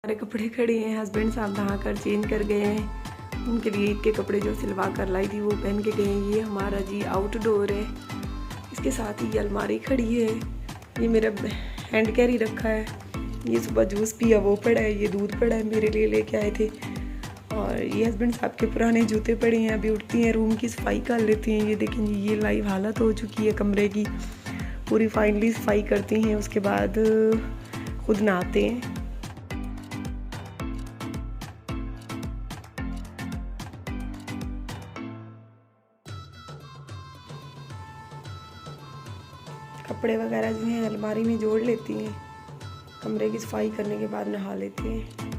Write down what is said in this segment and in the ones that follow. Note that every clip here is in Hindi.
सारे कपड़े खड़े हैं। हस्बैंड साहब नहा कर चेंज कर गए हैं। उनके लिए ईद के कपड़े जो सिलवा कर लाई थी वो पहन के गए हैं। ये हमारा जी आउटडोर है। इसके साथ ही ये अलमारी खड़ी है। ये मेरा हैंड कैरी रखा है। ये सुबह जूस पिया वो पड़ा है। ये दूध पड़ा है, मेरे लिए लेके आए थे। और ये हस्बैंड साहब के पुराने जूते पड़े हैं। अभी उठती हैं, रूम की सफाई कर लेती हैं। ये देखें जी, ये लाइव हालत हो चुकी है कमरे की। पूरी फाइनली सफाई करती हैं, उसके बाद खुद नहाते हैं। कपड़े वगैरह जो हैं अलमारी में जोड़ लेती हैं। कमरे की सफाई करने के बाद नहा लेती हैं।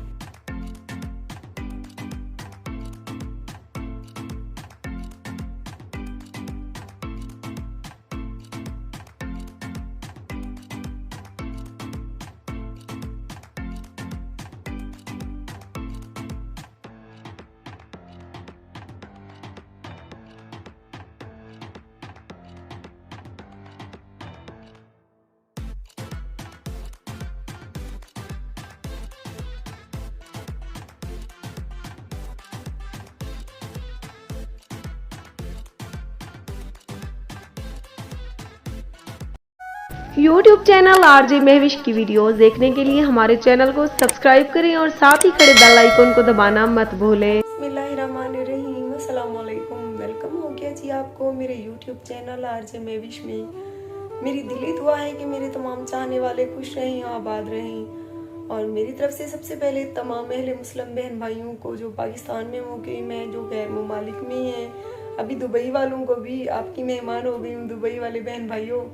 YouTube चैनल आरजे महविश की वीडियोस देखने के लिए हमारे चैनल को सब्सक्राइब करें और साथ ही खड़े बेल आइकन को दबाना मत भूलें। बिस्मिल्लाहिर्रहमानिर्रहीम, अस्सलाम वालेकुम। वेलकम हो गया जी आपको मेरे YouTube चैनल आरजे महविश में। मेरी दिली दुआ है कि मेरे तमाम चाहने वाले खुश रहें, आबाद रहें। और मेरी तरफ से सबसे पहले तमाम अहले मुस्लिम बहन भाइयों को जो पाकिस्तान में मुकीम हैं, जो गैर मुमालिक में हैं, अभी दुबई वालों को भी आपकी मेहमान हो गई हूँ, दुबई वाले बहन भाइयों,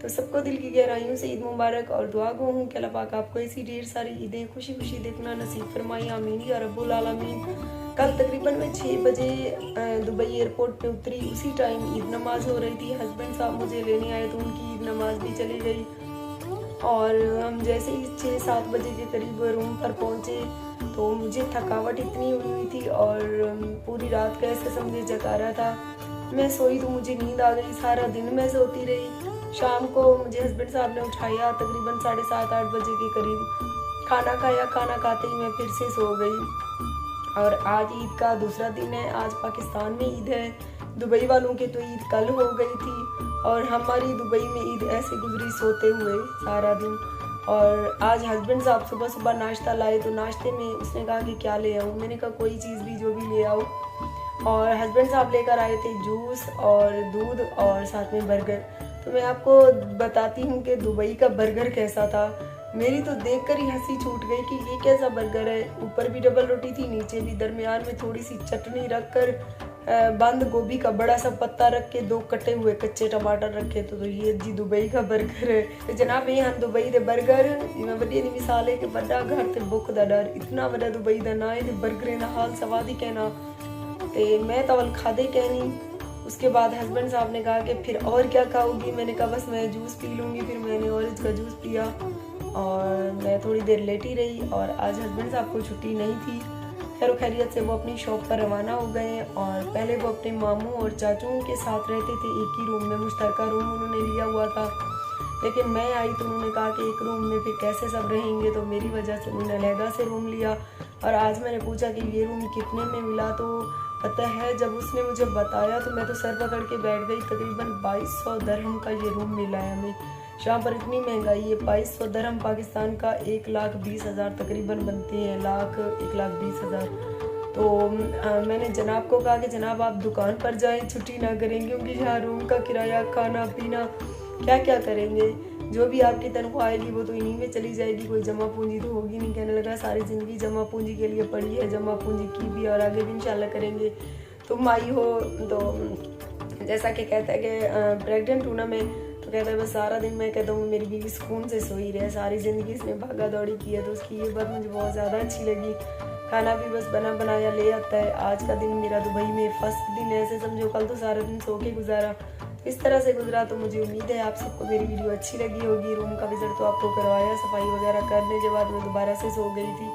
तो सबको दिल की गहराइयों से ईद मुबारक। और दुआ गो हूँ कि अल्लाह पाक आपको ऐसी ढेर सारी ईदें खुशी खुशी देखना नसीब फरमाई, आमीन या रब्बुल आलमीन। कल तकरीबन मैं 6 बजे दुबई एयरपोर्ट पे उतरी। उसी टाइम ईद नमाज हो रही थी। हस्बैंड साहब मुझे लेने आए तो उनकी ईद नमाज भी चली गई। और हम जैसे ही 6-7 बजे के करीब रूम पर पहुँचे तो मुझे थकावट इतनी हुई थी और पूरी रात कैसे समझे जगा रहा था। मैं सोई तो मुझे नींद आ गई। सारा दिन मैं सोती रही। शाम को मुझे हस्बैंड साहब ने उठाया तकरीबन 7:30-8 बजे के करीब। खाना खाया, खाना खाते ही मैं फिर से सो गई। और आज ईद का दूसरा दिन है। आज पाकिस्तान में ईद है। दुबई वालों के तो ईद कल हो गई थी और हमारी दुबई में ईद ऐसे गुजरी सोते हुए सारा दिन। और आज हस्बैंड साहब सुबह सुबह नाश्ता लाए तो नाश्ते में उसने कहा कि क्या ले आऊँ। मैंने कहा कोई चीज़ भी जो भी ले आओ। और हस्बैंड साहब लेकर आए थे जूस और दूध और साथ में बर्गर। तो मैं आपको बताती हूँ कि दुबई का बर्गर कैसा था। मेरी तो देखकर ही हंसी छूट गई कि ये कैसा बर्गर है। ऊपर भी डबल रोटी थी, नीचे भी, दरमियान में थोड़ी सी चटनी रखकर बंद गोभी का बड़ा सा पत्ता रख के 2 कटे हुए कच्चे टमाटर रखे। तो ये जी दुबई का बर्गर है। तो जनाब ये हम दुबई के बर्गर मैं बड़ी मिसाल है कि बड़ा घर से भुख का डर, इतना बड़ा दुबई का ना है बर्गर ना हाल सवाद ही कहना। तो मैं तो अवल खादे कहनी। उसके बाद हस्बैंड साहब ने कहा कि फिर और क्या खाओगी। मैंने कहा बस मैं जूस पी लूँगी। फिर मैंने ऑरेंज का जूस पिया और मैं थोड़ी देर लेटी रही। और आज हस्बैंड साहब को छुट्टी नहीं थी। खैर खैरियत से वो अपनी शॉप पर रवाना हो गए। और पहले वो अपने मामू और चाचू के साथ रहते थे एक ही रूम में, मुश्तरका रूम उन्होंने लिया हुआ था। लेकिन मैं आई तो उन्होंने कहा कि एक रूम में फिर कैसे सब रहेंगे, तो मेरी वजह से उन्होंने अलहदा से रूम लिया। और आज मैंने पूछा कि ये रूम कितने में मिला, तो पता है जब उसने मुझे बताया तो मैं तो सर पकड़ के बैठ गई। तकरीबन 2200 दरहम का ये रूम मिला है हमें। यहाँ पर इतनी महंगाई है। 2200 दरहम पाकिस्तान का 1,20,000 तकरीबन बनते हैं, 1,20,000। तो मैंने जनाब को कहा कि जनाब आप दुकान पर जाएं, छुट्टी ना करें, क्योंकि यहाँ रूम का किराया, खाना पीना क्या क्या करेंगे। जो भी आपकी तनख्वाह आएगी वो तो इन्हीं में चली जाएगी, कोई जमा पूंजी तो होगी नहीं। कहने लगा सारी ज़िंदगी जमा पूंजी के लिए पड़ी है, जमा पूंजी की भी और आगे भी इंशाल्लाह करेंगे। तुम आई हो तो जैसा कि कहता है कि प्रेग्नेंट हूँ ना मैं, तो कहता है बस सारा दिन मैं कहता हूँ मेरी बीवी सुकून से सोई रहे। सारी ज़िंदगी इसने भागा दौड़ी की है, तो उसकी ये बात मुझे बहुत ज़्यादा अच्छी लगी। खाना भी बस बना बनाया ले आता है। आज का दिन मेरा दुबई में फर्स्ट दिन है, ऐसे समझो। कल तो सारा दिन सो के गुजारा, इस तरह से गुजरा। तो मुझे उम्मीद है आप सबको मेरी वीडियो अच्छी लगी होगी। रूम का विजिट तो आपको करवाया, सफाई वगैरह करने के बाद मैं दोबारा से सो गई थी।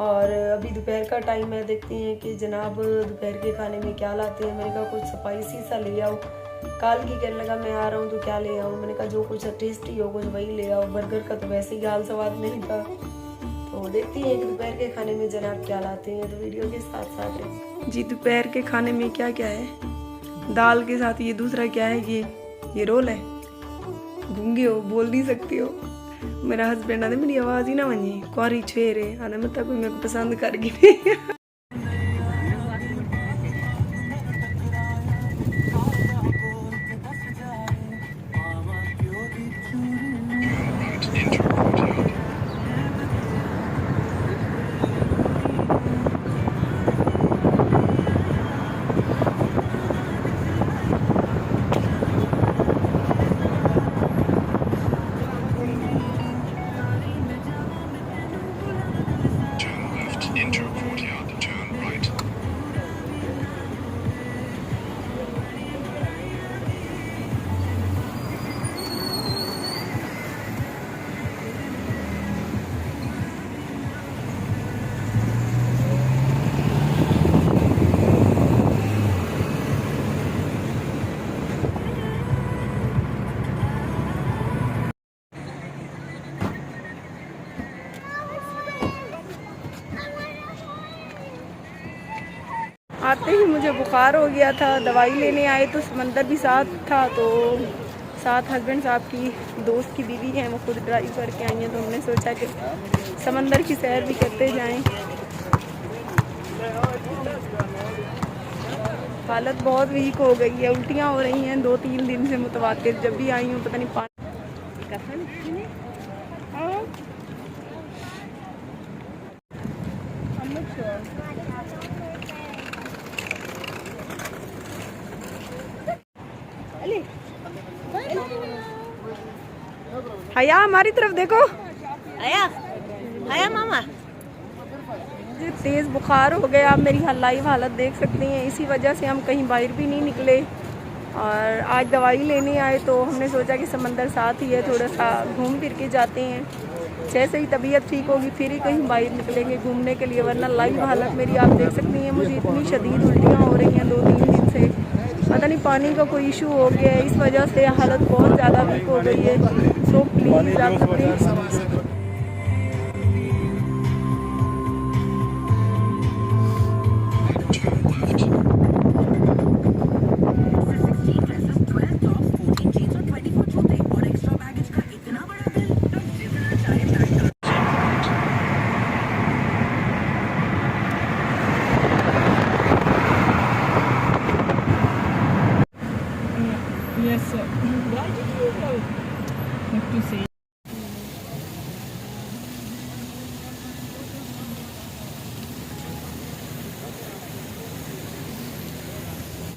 और अभी दोपहर का टाइम है, देखते हैं कि जनाब दोपहर के खाने में क्या लाते हैं। मैंने कहा कुछ स्पाइसी सा ले आओ। काल की कहने लगा मैं आ रहा हूँ तो क्या ले आऊँ। मैंने कहा जो कुछ टेस्टी हो कुछ वही ले आओ। बर्गर का तो वैसे ही हाल सवाद नहीं था। तो तो देखती हैं कि दोपहर के खाने में जनाब क्या लाते हैं, तो वीडियो के साथ साथ रहे जी। दोपहर के खाने में क्या क्या है? दाल के साथ ये दूसरा क्या है? ये रोल है। गूंगे हो, बोल नहीं सकती हो। मेरा हस्बैंड आने मेरी आवाज़ ही ना बनी कौरी छेरे आने मतलब कोई मेरे को पसंद कर गई। आते ही मुझे बुखार हो गया था, दवाई लेने आए तो समंदर भी साथ था, तो साथ हस्बैंड साहब की दोस्त की बीवी है, वो खुद ड्राइव करके आई हैं, तो हमने सोचा कि समंदर की सैर भी करते जाएं। हालत बहुत वीक हो गई है, उल्टियाँ हो रही हैं 2-3 दिन से मुतवातिर। जब भी आई हूँ पता नहीं पानी हया हमारी तरफ देखो। आया आया मामा। तेज़ बुखार हो गया, आप मेरी लाइव हालत देख सकती हैं। इसी वजह से हम कहीं बाहर भी नहीं निकले और आज दवाई लेने आए, तो हमने सोचा कि समंदर साथ ही है, थोड़ा सा घूम फिर के जाते हैं। जैसे ही तबीयत ठीक होगी फिर ही कहीं बाहर निकलेंगे घूमने के लिए, वरना लाइव हालत मेरी आप देख सकती हैं। मुझे इतनी शदीद उल्टियाँ हो रही हैं 2-3 दिन से, पता नहीं पानी का कोई इशू हो गया है, इस वजह से हालत बहुत ज़्यादा वीक हो गई है। सो प्लीज़ आप